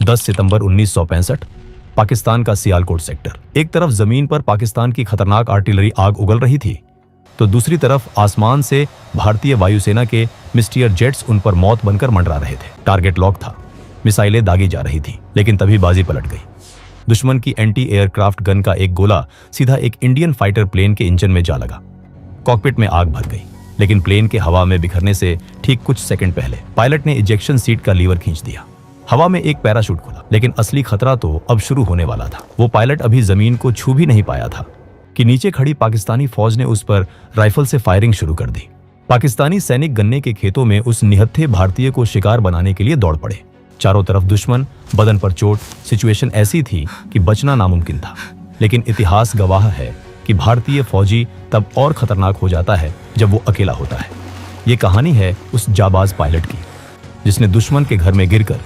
10 सितंबर 1965 पाकिस्तान का सियालकोट सेक्टर। एक तरफ जमीन पर पाकिस्तान की खतरनाक आर्टिलरी आग उगल रही थी, तो दूसरी तरफ आसमान से भारतीय वायुसेना के मिस्टियर जेट्स उन पर मौत बनकर मंडरा रहे थे। टारगेट लॉक था, मिसाइलें दागी जा रही थी, लेकिन तभी बाजी पलट गई। दुश्मन की एंटी एयरक्राफ्ट गन का एक गोला सीधा एक इंडियन फाइटर प्लेन के इंजन में जा लगा। कॉकपिट में आग भर गई, लेकिन प्लेन के हवा में बिखरने से ठीक कुछ सेकंड पहले पायलट ने इजेक्शन सीट का लीवर खींच दिया। हवा में एक पैराशूट खुला, लेकिन असली खतरा तो अब शुरू होने वाला था। वो पायलट अभी जमीन को छू भी नहीं पाया था कि नीचे खड़ी पाकिस्तानी फौज ने उस पर राइफल से फायरिंग शुरू कर दी। पाकिस्तानी सैनिक गन्ने के खेतों में उस निहत्थे भारतीय को शिकार बनाने के लिए दौड़ पड़े। चारों तरफ दुश्मन, बदन पर चोट। सिचुएशन ऐसी थी कि बचना नामुमकिन था, लेकिन इतिहास गवाह है कि भारतीय फौजी तब और खतरनाक हो जाता है जब वो अकेला होता है। ये कहानी है उस जाबाज पायलट की, जिसने दुश्मन के घर में गिरकर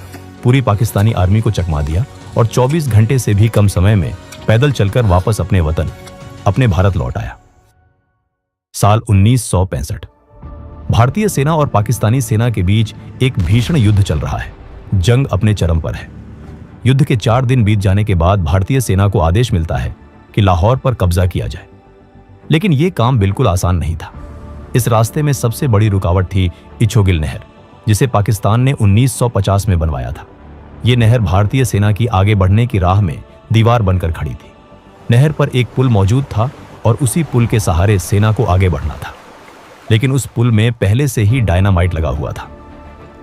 पूरी पाकिस्तानी आर्मी को चकमा दिया और 24 घंटे से भी कम समय में पैदल चलकर वापस अपने वतन, अपने भारत लौट आया। साल 1965। भारतीय सेना और पाकिस्तानी सेना के बीच एक भीषण युद्ध चल रहा है। जंग अपने चरम पर है। युद्ध के 4 दिन बीत जाने के बाद भारतीय सेना को आदेश मिलता है कि लाहौर पर कब्जा किया जाए, लेकिन यह काम बिल्कुल आसान नहीं था। इस रास्ते में सबसे बड़ी रुकावट थी इछोगिल नहर, जिसे पाकिस्तान ने 1950 में बनवाया था। यह नहर भारतीय सेना की आगे बढ़ने की राह में दीवार बनकर खड़ी थी। नहर पर एक पुल मौजूद था और उसी पुल के सहारे सेना को आगे बढ़ना था, लेकिन उस पुल में पहले से ही डायनामाइट लगा हुआ था।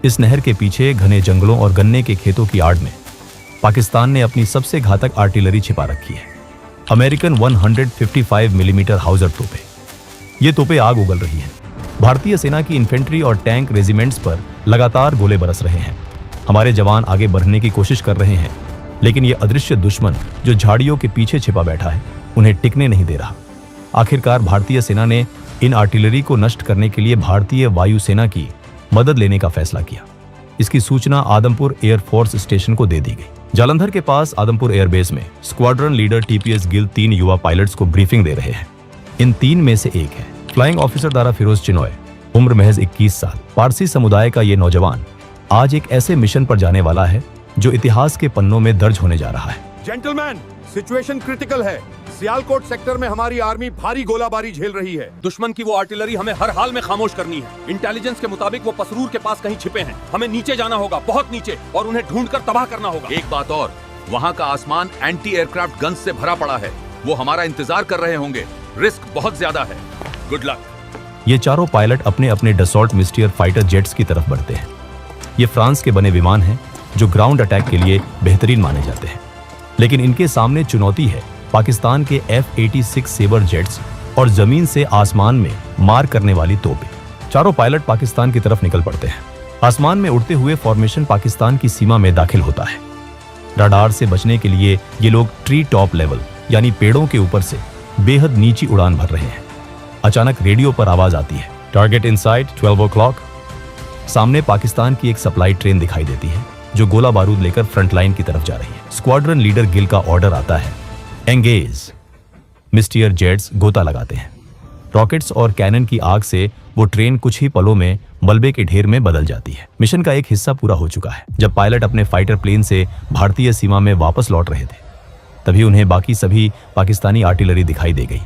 इस नहर के पीछे घने जंगलों और गन्ने के खेतों की आड़ में पाकिस्तान ने अपनी सबसे घातक आर्टिलरी छिपा रखी है, अमेरिकन 155 मिलीमीटर हाउजर तोपें। ये तोपें आग उगल रही हैं। भारतीय सेना की इन्फेंट्री और टैंक रेजिमेंट्स पर लगातार गोले बरस रहे हैं। हमारे जवान आगे बढ़ने की कोशिश कर रहे हैं, लेकिन ये अदृश्य दुश्मन जो झाड़ियों के पीछे छिपा बैठा है, उन्हें टिकने नहीं दे रहा। आखिरकार भारतीय सेना ने इन आर्टिलरी को नष्ट करने के लिए भारतीय वायुसेना की मदद लेने का फैसला किया। इसकी सूचना आदमपुर एयरफोर्स स्टेशन को दे दी गई। जालंधर के पास आदमपुर एयरबेस में स्क्वाड्रन लीडर टीपीएस गिल 3 युवा पायलट्स को ब्रीफिंग दे रहे हैं। इन 3 में से एक है फ्लाइंग ऑफिसर दारा फिरोज चिनॉय, उम्र महज 21 साल। पारसी समुदाय का ये नौजवान आज एक ऐसे मिशन पर जाने वाला है जो इतिहास के पन्नों में दर्ज होने जा रहा है। जेंटलमैन, सिचुएशन क्रिटिकल है। सियालकोट सेक्टर में हमारी आर्मी भारी गोलाबारी झेल रही है। दुश्मन की वो आर्टिलरी हमें हर हाल में खामोश करनी है। इंटेलिजेंस के मुताबिक वो पसरूर के पास कहीं छिपे हैं। हमें नीचे जाना होगा, बहुत नीचे, और उन्हें ढूंढकर तबाह करना होगा। एक बात और, वहाँ का आसमान एंटी एयरक्राफ्ट गन्स से भरा पड़ा है। वो हमारा इंतजार कर रहे होंगे। रिस्क बहुत ज्यादा है। Good luck. ये चारों पायलट अपने अपने डसॉल्ट मिस्टियर फाइटर जेट्स की तरफ बढ़ते हैं। ये फ्रांस के बने विमान हैं जो ग्राउंड अटैक के लिए बेहतरीन माने जाते हैं, लेकिन इनके सामने चुनौती है पाकिस्तान के F-86 सेबर जेट्स और जमीन से आसमान में मार करने वाली तोपें। चारों पायलट पाकिस्तान की तरफ निकल पड़ते हैं। आसमान में उड़ते हुए फॉर्मेशन पाकिस्तान की सीमा में दाखिल होता है। रडार से बचने के लिए ये लोग ट्री टॉप लेवल यानी पेड़ों के ऊपर से बेहद नीची उड़ान भर रहे हैं। अचानक रेडियो पर आवाज आती है, टारगेट इनसाइड 12 o'clock। सामने पाकिस्तान की एक सप्लाई ट्रेन दिखाई देती है जो गोला बारूद लेकर फ्रंट लाइन की तरफ जा रही है। स्क्वाड्रन लीडर गिल का ऑर्डर आता है, एंगेज। मिस्टियर जेट्स गोता लगाते हैं। रॉकेट्स और कैनन की आग से वो ट्रेन कुछ ही पलों में मलबे के ढेर में बदल जाती है। मिशन का एक हिस्सा पूरा हो चुका है। जब पायलट अपने फाइटर प्लेन से भारतीय सीमा में वापस लौट रहे थे, तभी उन्हें बाकी सभी पाकिस्तानी आर्टिलरी दिखाई दे गई,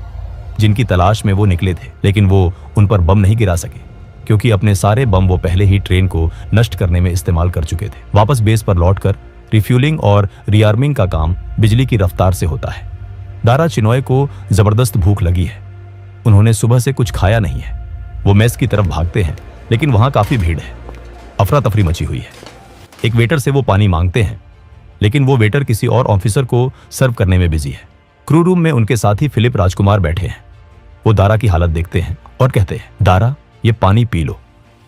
जिनकी तलाश में वो निकले थे। लेकिन वो उन पर बम नहीं गिरा सके, क्योंकि अपने सारे बम वो पहले ही ट्रेन को नष्ट करने में इस्तेमाल कर चुके थे। वापस बेस पर लौटकर रिफ्यूलिंग और रीआर्मिंग का काम बिजली की रफ्तार से होता है। दारा चिनॉय को जबरदस्त भूख लगी है। उन्होंने सुबह से कुछ खाया नहीं है। वो मेस की तरफ भागते हैं, लेकिन वहां काफी भीड़ है। अफरा तफरी मची हुई है। एक वेटर से वो पानी मांगते हैं, लेकिन वो वेटर किसी और ऑफिसर को सर्व करने में बिजी है। क्रू रूम में उनके साथी फिलिप राजकुमार बैठे हैं। वो दारा की हालत देखते हैं और कहते हैं, दारा ये पानी पी लो,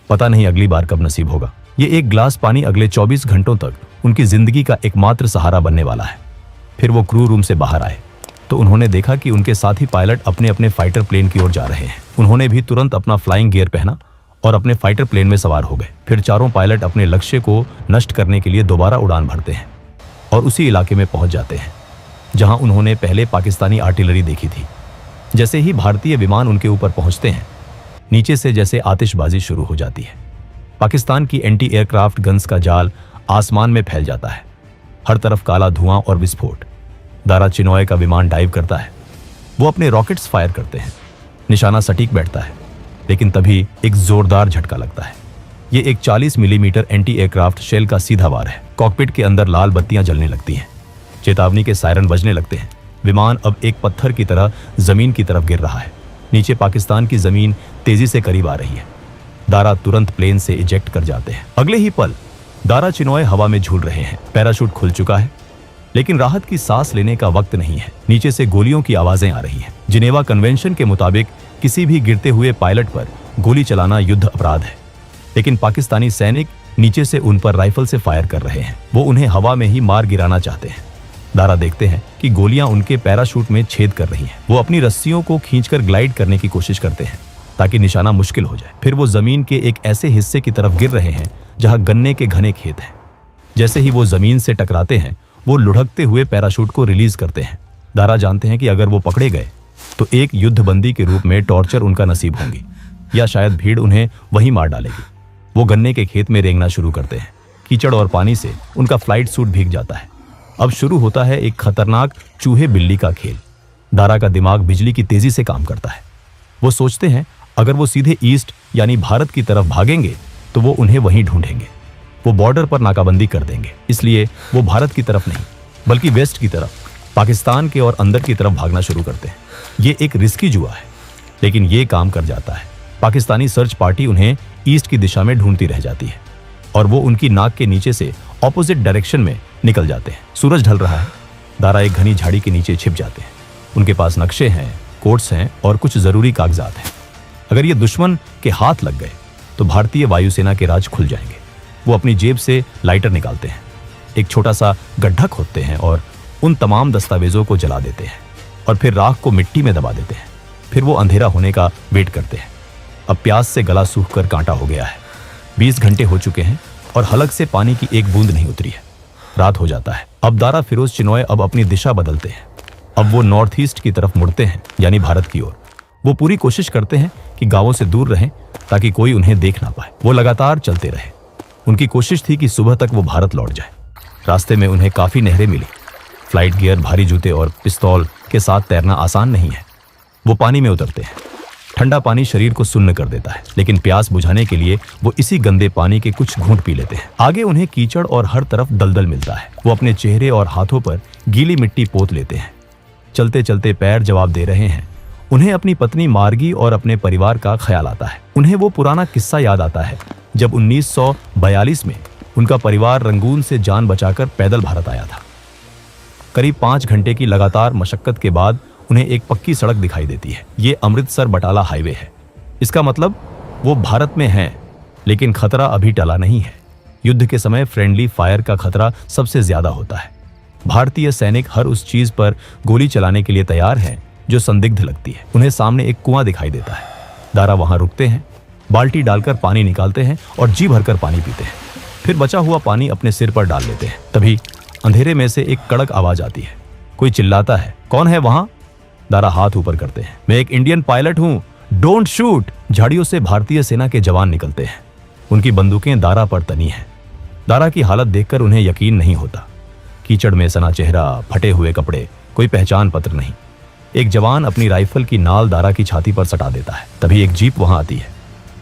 पता नहीं अगली बार कब नसीब होगा। ये एक ग्लास पानी अगले 24 घंटों तक उनकी जिंदगी का एकमात्र सहारा बनने वाला है। फिर वो क्रू रूम से बाहर आए तो उन्होंने देखा कि उनके साथी पायलट अपने अपने फाइटर प्लेन की ओर जा रहे हैं। उन्होंने भी तुरंत अपना फ्लाइंग गियर पहना और अपने फाइटर प्लेन में सवार हो गए। फिर चारों पायलट अपने लक्ष्य को नष्ट करने के लिए दोबारा उड़ान भरते हैं और उसी इलाके में पहुंच जाते हैं जहां उन्होंने पहले पाकिस्तानी आर्टिलरी देखी थी। जैसे ही भारतीय विमान उनके ऊपर पहुंचते हैं, नीचे से जैसे आतिशबाजी शुरू हो जाती है। पाकिस्तान की एंटी एयरक्राफ्ट गन्स का जाल आसमान में फैल जाता है। हर तरफ काला धुआं और विस्फोट। दारा चिनॉय का विमान डाइव करता है। वो अपने रॉकेट्स फायर करते हैं। निशाना सटीक बैठता है, लेकिन तभी एक जोरदार झटका लगता है। ये एक 40 मिलीमीटर एंटी एयरक्राफ्ट शेल का सीधा वार है। कॉकपिट के अंदर लाल बत्तियां जलने लगती हैं। चेतावनी के सायरन बजने लगते हैं। विमान अब एक पत्थर की तरह जमीन की तरफ गिर रहा है। नीचे पाकिस्तान की जमीन तेजी से करीब आ रही है। दारा तुरंत प्लेन से इजेक्ट कर जाते हैं। अगले ही पल दारा चिनॉय हवा में झूल रहे हैं। पैराशूट खुल चुका है, लेकिन राहत की सांस लेने का वक्त नहीं है। नीचे से गोलियों की आवाजें आ रही हैं। जिनेवा कन्वेंशन के मुताबिक किसी भी गिरते हुए पायलट पर गोली चलाना युद्ध अपराध है, लेकिन पाकिस्तानी सैनिक नीचे से उन पर राइफल से फायर कर रहे हैं। वो उन्हें हवा में ही मार गिराना चाहते हैं। दारा देखते हैं कि गोलियां उनके पैराशूट में छेद कर रही हैं। वो अपनी रस्सियों को खींचकर ग्लाइड करने की कोशिश करते हैं ताकि निशाना मुश्किल हो जाए। फिर वो जमीन के एक ऐसे हिस्से की तरफ गिर रहे हैं जहां गन्ने के घने खेत हैं। जैसे ही वो जमीन से टकराते हैं, वो लुढ़कते हुए पैराशूट को रिलीज करते हैं। दारा जानते हैं कि अगर वो पकड़े गए तो एक युद्धबंदी के रूप में टॉर्चर उनका नसीब होंगी, या शायद भीड़ उन्हें वहीं मार डालेगी। वो गन्ने के खेत में रेंगना शुरू करते हैं। कीचड़ और पानी से उनका फ्लाइट सूट भीग जाता है। अब शुरू होता है एक खतरनाक चूहे बिल्ली का खेल। दारा का दिमाग बिजली की तेजी से काम करता है। वो सोचते हैं अगर वो सीधे ईस्ट यानी भारत की तरफ भागेंगे तो वो उन्हें वहीं ढूंढेंगे। वो बॉर्डर पर नाकाबंदी कर देंगे। इसलिए वो भारत की तरफ नहीं, बल्कि वेस्ट की तरफ, पाकिस्तान के और अंदर की तरफ भागना शुरू करते हैं। ये एक रिस्की जुआ है, लेकिन ये काम कर जाता है। पाकिस्तानी सर्च पार्टी उन्हें ईस्ट की दिशा में ढूंढती रह जाती है और वो उनकी नाक के नीचे से ऑपोजिट डायरेक्शन में निकल जाते हैं। सूरज ढल रहा है। दारा एक घनी झाड़ी के नीचे छिप जाते हैं। उनके पास नक्शे हैं, कोड्स हैं और कुछ जरूरी कागजात हैं। अगर ये दुश्मन के हाथ लग गए तो भारतीय वायुसेना के राज खुल जाएंगे। वो अपनी जेब से लाइटर निकालते हैं, एक छोटा सा गड्ढा खोदते हैं और उन तमाम दस्तावेजों को जला देते हैं और फिर राख को मिट्टी में दबा देते हैं। फिर वो अंधेरा होने का वेट करते हैं। अब प्यास से गला सूख कर कांटा हो गया है। 20 घंटे हो चुके हैं और हलक से पानी की एक बूंद नहीं उतरी है। रात हो जाता है। अब दारा फिरोज चिनॉय अब अपनी दिशा बदलते हैं। अब वो नॉर्थ ईस्ट की तरफ मुड़ते हैं, यानी भारत की ओर। वो पूरी कोशिश करते हैं कि गांवों से दूर रहें ताकि कोई उन्हें देख ना पाए। वो लगातार चलते रहे। उनकी कोशिश थी कि सुबह तक वो भारत लौट जाए। रास्ते में उन्हें काफी नहरें मिली। फ्लाइट गियर, भारी जूते और पिस्तौल के साथ तैरना आसान नहीं है। वो पानी में उतरते हैं। ठंडा पानी शरीर को सुन्न कर देता है, लेकिन प्यास बुझाने के लिए वो इसी गंदे पानी के कुछ घूंट पी लेते हैं। आगे उन्हें कीचड़ और हर तरफ दलदल मिलता है। वो अपने चेहरे और हाथों पर गीली मिट्टी पोत लेते हैं। चलते चलते पैर जवाब दे रहे हैं। उन्हें अपनी पत्नी मार्गी और अपने परिवार का ख्याल आता है। उन्हें वो पुराना किस्सा याद आता है जब 1942 में उनका परिवार रंगून से जान बचाकर पैदल भारत आया था। करीब 5 घंटे की लगातार मशक्कत के बाद उन्हें एक पक्की सड़क दिखाई देती है। ये अमृतसर बटाला हाईवे है। इसका मतलब वो भारत में हैं, लेकिन खतरा अभी टला नहीं है। युद्ध के समय फ्रेंडली फायर का खतरा सबसे ज्यादा होता है। भारतीय सैनिक हर उस चीज पर गोली चलाने के लिए तैयार हैं जो संदिग्ध लगती है। उन्हें सामने एक कुआं दिखाई देता है। दारा वहां रुकते हैं, बाल्टी डालकर पानी निकालते हैं और जी भरकर पानी पीते हैं। फिर बचा हुआ पानी अपने सिर पर डाल लेते हैं। तभी अंधेरे में से एक कड़क आवाज आती है। कोई चिल्लाता है, कौन है वहां? दारा हाथ ऊपर करते हैं। मैं एक इंडियन पायलट हूं, डोंट शूट। झाड़ियों से भारतीय सेना के जवान निकलते हैं। उनकी बंदूकें दारा पर तनी हैं। दारा की हालत देखकर उन्हें यकीन नहीं होता। कीचड़ में सना चेहरा, फटे हुए कपड़े, कोई पहचान पत्र नहीं। एक जवान अपनी राइफल की नाल दारा की छाती पर सटा देता है। तभी एक जीप वहां आती है।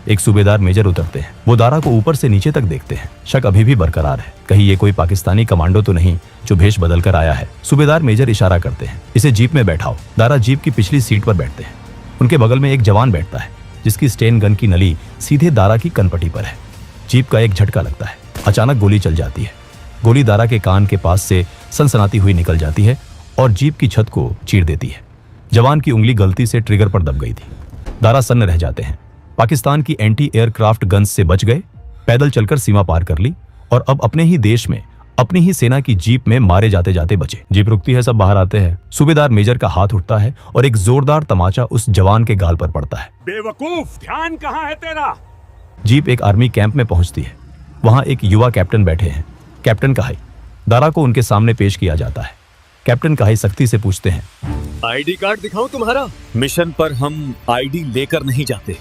एक सूबेदार मेजर उतरते हैं। वो दारा को ऊपर से नीचे तक देखते हैं। शक अभी भी बरकरार है, कहीं ये कोई पाकिस्तानी कमांडो तो नहीं जो भेष बदल कर आया है। सूबेदार मेजर इशारा करते हैं, इसे जीप में बैठाओ। दारा जीप की पिछली सीट पर बैठते हैं। उनके बगल में एक जवान बैठता है जिसकी स्टेन गन की नली सीधे दारा की कनपटी पर है। जीप का एक झटका लगता है। अचानक गोली चल जाती है। गोली दारा के कान के पास से सनसनाती हुई निकल जाती है और जीप की छत को चीर देती है। जवान की उंगली गलती से ट्रिगर पर दब गई थी। दारा सन्न रह जाते हैं। पाकिस्तान की एंटी एयरक्राफ्ट गन्स से बच गए, पैदल चलकर सीमा पार कर ली और अब अपने ही देश में अपनी ही सेना की जीप में मारे जाते जाते बचे। जीप रुकती है, सब बाहर आते हैं। सूबेदार मेजर का हाथ उठता है और एक जोरदार तमाचा उस जवान के गाल पर पड़ता है। बेवकूफ, ध्यान कहाँ है तेरा? जीप एक आर्मी कैंप में पहुंचती है। वहां एक युवा कैप्टन बैठे हैं, कैप्टन कहाई। दारा को उनके सामने पेश किया जाता है। कैप्टन कहाई सख्ती से पूछते हैं, आईडी कार्ड दिखाऊं तुम्हारा? मिशन पर हम आईडी लेकर नहीं जाते।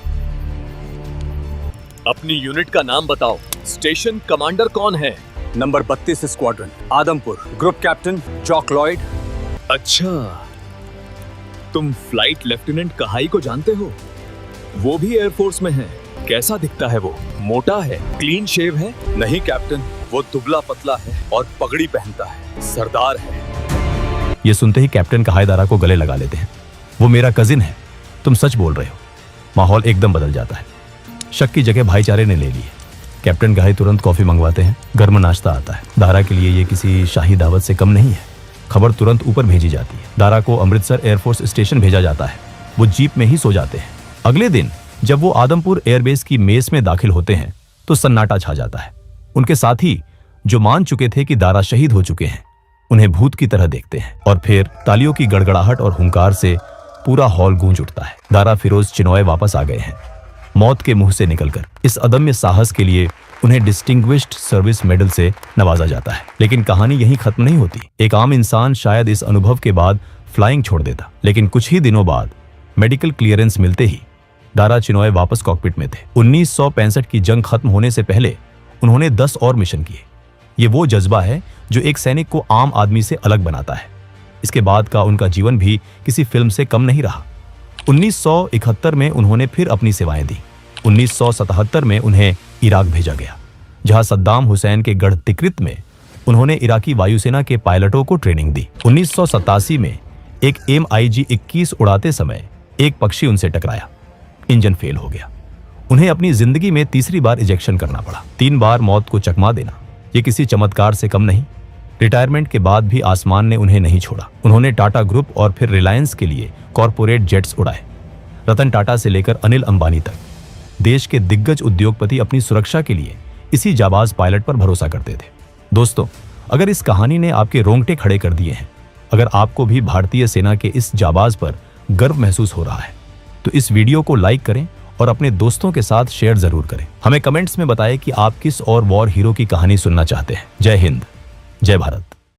अपनी यूनिट का नाम बताओ। स्टेशन कमांडर कौन है? Number 32 squadron, Adampur, group captain Jock Lloyd. अच्छा, तुम फ्लाइट लेफ्टिनेंट कहाई को जानते हो? वो भी एयरफोर्स में है। कैसा दिखता है वो? मोटा है, क्लीन शेव है? नहीं कैप्टन, वो दुबला पतला है और पगड़ी पहनता है, सरदार है। ये सुनते ही कैप्टन कहाई दारा को गले लगा लेते हैं। वो मेरा कजिन है, तुम सच बोल रहे हो। माहौल एकदम बदल जाता है। शक की जगह भाईचारे ने ले ली है। कैप्टन कहाई तुरंत कॉफी मंगवाते हैं। गर्म नाश्ता आता है। दारा के लिए ये किसी शाही दावत से कम नहीं है। खबर तुरंत ऊपर भेजी जाती है। दारा को अमृतसर एयरफोर्स स्टेशन भेजा जाता है। वो जीप में ही सो जाते हैं। अगले दिन जब वो आदमपुर एयरबेस की मेस में दाखिल होते हैं तो सन्नाटा छा जाता है। उनके साथी जो मान चुके थे कि दारा शहीद हो चुके हैं, उन्हें भूत की तरह देखते हैं और फिर तालियों की गड़गड़ाहट और हुंकार से पूरा हॉल गूंज उठता है। दारा फिरोज चिनॉय वापस आ गए हैं, मौत के मुंह से निकलकर। इस अदम्य साहस के लिए उन्हें डिस्टिंग्विश्ड सर्विस मेडल से नवाजा जाता है। लेकिन कहानी यहीं खत्म नहीं होती। एक आम इंसान शायद इस अनुभव के बाद फ्लाइंग छोड़ देता, लेकिन कुछ ही दिनों बाद मेडिकल क्लियरेंस मिलते ही दारा चिनॉय वापस कॉकपिट में थे। 1965 की जंग खत्म होने से पहले उन्होंने 10 और मिशन किए। ये वो जज्बा है जो एक सैनिक को आम आदमी से अलग बनाता है। इसके बाद का उनका जीवन भी किसी फिल्म से कम नहीं रहा। 1971 में उन्होंने फिर अपनी सेवाएं दी। 1977 में उन्हें इराक भेजा गया, जहां सद्दाम हुसैन के गढ़ तिक्रित में उन्होंने इराकी वायुसेना के पायलटों को ट्रेनिंग दी। 1987 में एक MiG-21 उड़ाते समय एक पक्षी उनसे टकराया। इंजन फेल हो गया। उन्हें अपनी जिंदगी में तीसरी बार इजेक्शन करना पड़ा। 3 बार मौत को चकमा देना ये किसी चमत्कार से कम नहीं। रिटायरमेंट के बाद भी आसमान ने उन्हें नहीं छोड़ा। उन्होंने टाटा ग्रुप और फिर रिलायंस के लिए कॉरपोरेट जेट्स उड़ाए। रतन टाटा से लेकर अनिल अंबानी तक देश के दिग्गज उद्योगपति अपनी सुरक्षा के लिए इसी जाबाज पायलट पर भरोसा करते थे। दोस्तों, अगर इस कहानी ने आपके रोंगटे खड़े कर दिए हैं, अगर आपको भी भारतीय सेना के इस जाबाज पर गर्व महसूस हो रहा है, तो इस वीडियो को लाइक करें और अपने दोस्तों के साथ शेयर जरूर करें। हमें कमेंट्स में बताएं कि आप किस और वॉर हीरो की कहानी सुनना चाहते हैं। जय हिंद, जय भारत।